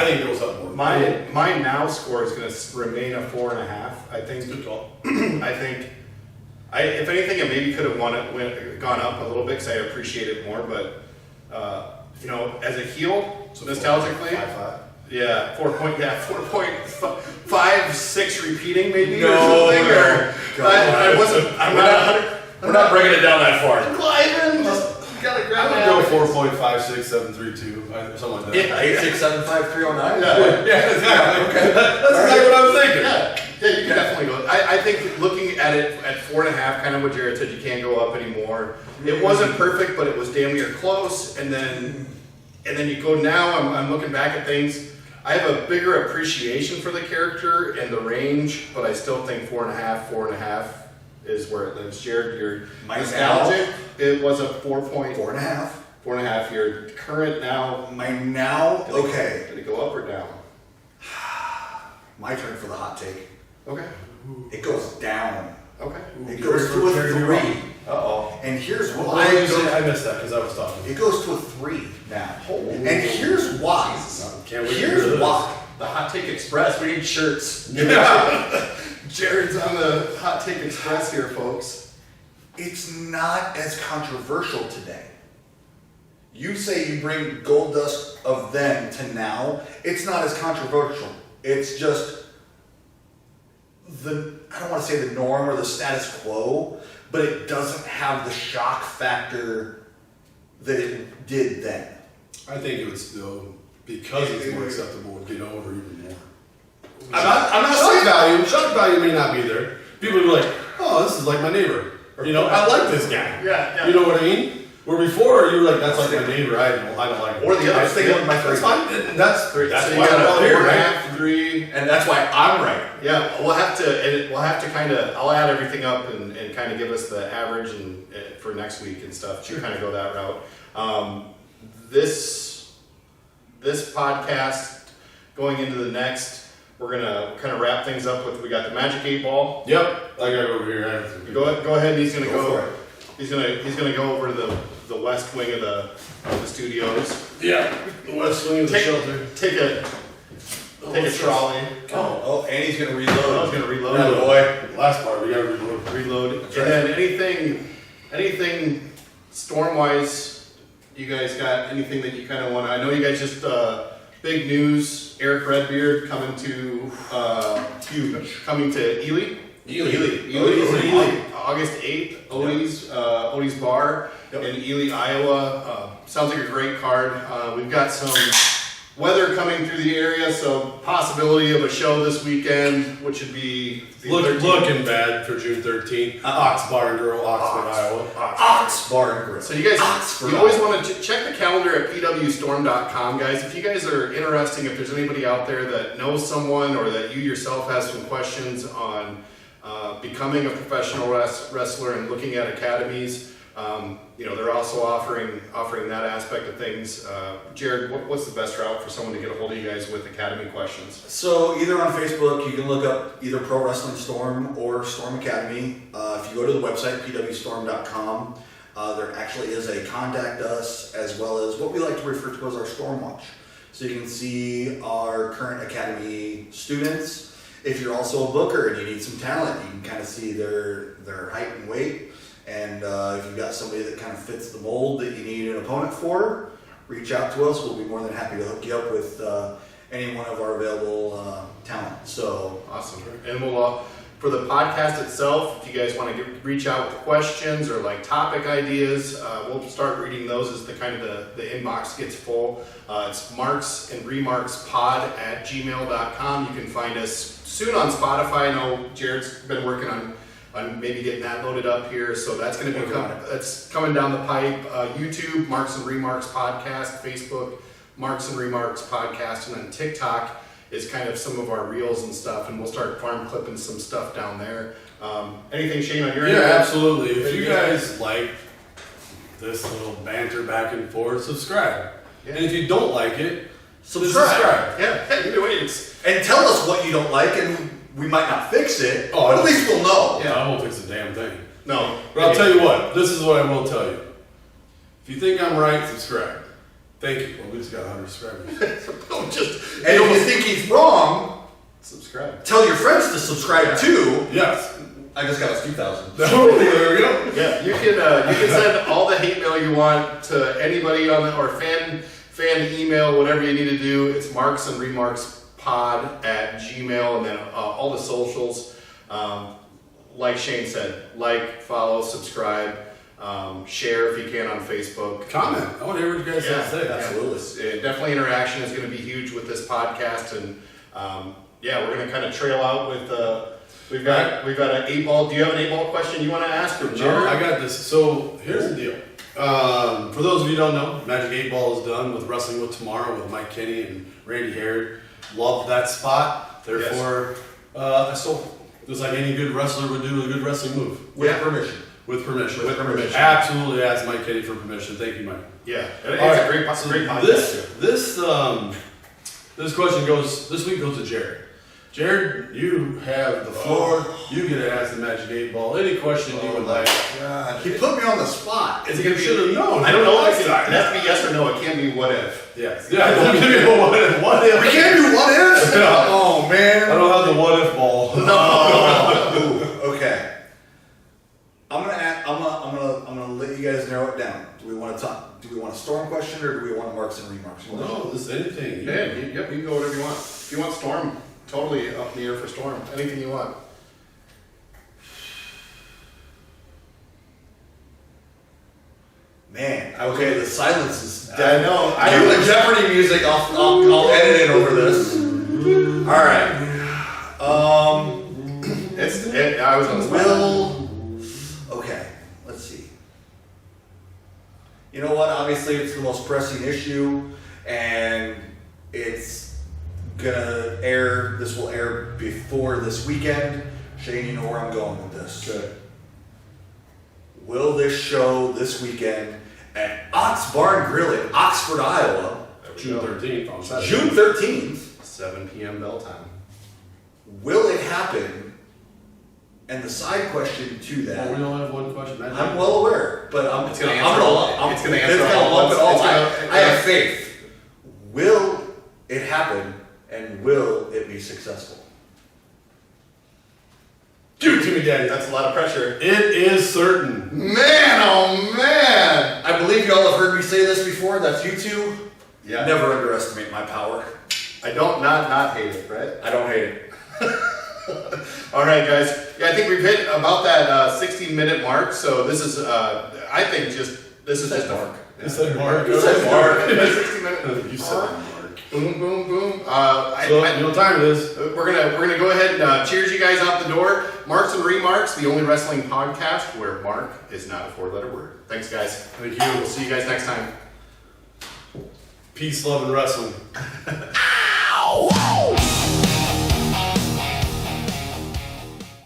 think it goes up more. My now score is going to remain a 4.5. I think. Good call. I think. If anything, it maybe could have gone up a little bit because I appreciate it more. But as a heel, So nostalgically, 5.5. yeah, 4.5, 6 repeating maybe No, or something. no. Or I wasn't. We're not bringing it down that far. Climbing. Just gotta grab I my would go apples. 4.56732, something like that. Yeah. 8675309. Yeah. Yeah, exactly. Okay. That's exactly what I was thinking. Yeah, you can definitely go. I think looking at it at 4.5, kind of what Jared said, you can't go up anymore. It wasn't perfect, but it was damn near close. And then you go now. I'm looking back at things. I have a bigger appreciation for the character and the range, but I still think 4.5 is where it lives. Jared, your My nostalgic, it was a 4.4. 4.5. 4.5. Your current now. My now, okay. Did it go up or down? My turn for the hot take. Okay. It goes down. Okay. It goes to a 3. Uh-oh. And here's Why why did it you say? I goes, missed that because I was talking. it goes to a 3 now. And here's why. Can't wait to hear Here's this. why. The Hot Take Express. We need shirts. Jared's on the Hot Take Express here, folks. It's not as controversial today. You say you bring Goldust of then to now, it's not as controversial. It's just I don't want to say the norm or the status quo, but it doesn't have the shock factor that it did then. I think it would still, because it's more acceptable, would get over even more. I'm not Shock value may not be there. People would be like, oh, this is like my neighbor. I like this guy. Yeah. You know what I mean? Where before you were like, that's like my neighbor. I don't like him. Or the other thing with my That's 3. fine. That's So why you got I'm a all here, right? 4.5, 3. And that's why I'm right. Yeah, we'll have to kind of. I'll add everything up and kind of give us the average and for next week and stuff. To kind of go that route. This podcast going into the next, we're gonna kind of wrap things up with. We got the Magic 8 Ball. Yep. I got it over here. Go ahead. He's gonna Go go. for it. He's gonna go over to the west wing of the studios. Yeah. The west wing of the shelter. Take a trolley. Oh, and he's gonna I was reload. gonna reload. That boy. Last part, we gotta reload. Reload. That's And right. then anything storm wise, you guys got anything that you kind of want to? I know you guys just big news. Eric Redbeard coming to Huge. coming to Ely. Ely. August 8th, Odie's Bar Yep. in Ely, Iowa. Sounds like a great card. We've got some weather coming through the area, so possibility of a show this weekend, which would be the 13th. Looking bad for June 13th. Ox Bar and Grill, Oxford, Iowa. Ox Bar and Grill. So you guys, Oxford, you always Iowa. want to check the calendar at pwstorm.com, guys. If you guys are interested, if there's anybody out there that knows someone or that you yourself have some questions on becoming a professional wrestler and looking at academies, they're also offering that aspect of things. Jared, what's the best route for someone to get a hold of you guys with academy questions? So either on Facebook, you can look up either Pro Wrestling Storm or Storm Academy. If you go to the website, pwstorm.com, there actually is a contact us as well as what we like to refer to as our Storm Watch. So you can see our current academy students. If you're also a booker and you need some talent, you can kind of see their height and weight. And if you've got somebody that kind of fits the mold that you need an opponent for, reach out to us. We'll be more than happy to hook you up with any one of our available talent. So awesome. And we'll for the podcast itself, if you guys want to reach out with questions or like topic ideas, we'll start reading those as the inbox gets full. It's marksandremarkspod@gmail.com. You can find us soon on Spotify. I know Jared's been working on maybe getting that loaded up here, so that's going to be that's coming down the pipe. YouTube, Marks and Remarks Podcast, Facebook, Marks and Remarks Podcast, and then TikTok is kind of some of our reels and stuff, and we'll start farm clipping some stuff down there. Anything, Shane, on your end? Yeah, absolutely. If you guys like this little banter back and forth, subscribe. Yeah. And if you don't like it, subscribe. Yeah, either way, and tell us what you don't like, and we might not fix it, but at least we'll know. Yeah, I won't fix a damn thing. No. But I'll tell you what, this is what I will tell you. If you think I'm right, subscribe. Thank you. Well, we just got 100 subscribers. And if you think he's wrong, subscribe. Tell your friends to subscribe too. Yes. I just got us 2,000. Oh, there we go. Yeah, you can send all the hate mail you want to anybody on the, or fan email, whatever you need to do. It's marksandremarkspod@gmail, and then all the socials. Like Shane said, follow, subscribe. Share if you can on Facebook. Comment. I want to hear what you guys have to say. Absolutely. Definitely interaction is going to be huge with this podcast, and we're going to kind of trail out with we've got an 8-ball. Do you have an 8-ball question you want to ask? Or no, I got this. So here's the deal. For those of you who don't know, Magic 8-Ball is done with Wrestling with Tomorrow with Mike Kenny and Randy Harrod. Loved that spot. Therefore, I stole. Just like any good wrestler would do a good wrestling move. With permission. With permission. With permission. Absolutely ask Mike Kenny for permission. Thank you, Mike. Yeah. It's a great podcast. This question this week goes to Jared. Jared, you have the floor. You get to ask the Magic 8-Ball any question you would like. God. He put me on the spot. Is it going to be? Should have known. I don't know. It has to be yes or no. It can't be what if. Yes. Yeah. Don't give me a what if. We can't do what ifs. Oh man. I don't have the what if ball. No. Ooh, okay. I'm gonna let you guys narrow it down. Do we want to Storm question or do we want Marks and Remarks question? No, this is anything. Yeah, you can go whatever you want. If you want Storm, totally up in the air for Storm. Anything you want. Man, okay, the silence is I dead. know. Cue the Jeopardy music. I'll edit it over this. All right. I was on the spot. Okay, let's see. You know what? Obviously, it's the most pressing issue, and it's gonna air. This will air before this weekend. Shane, you know where I'm going with this. Okay. Will this show this weekend at Ox Bar and Grill in Oxford, Iowa, June 13th on Saturday. June 13th, 7 p.m. bell time. will it happen? And the side question to that. Oh, we only have one question. I'm well aware, but It's gonna answer all. It's gonna answer all. I have faith. Will it happen, and will it be successful? Give it to me, Daddy. That's a lot of pressure. It is certain. Man, oh man! I believe y'all have heard me say this before. That's you two. Yeah. Never underestimate my power. I don't not hate it, right? I don't hate it. All right, guys. Yeah, I think we've hit about that 16-minute mark. So this is, I think, this is just Mark. You said Mark. You said Mark. 16 minutes. You said Mark. Boom, boom, boom. So, you know what time it is. We're gonna go ahead and cheers you guys out the door. Marks and Remarks, the only wrestling podcast where Mark is not a 4-letter word. Thanks, guys. Thank you. We'll see you guys next time. Peace, love, and wrestling.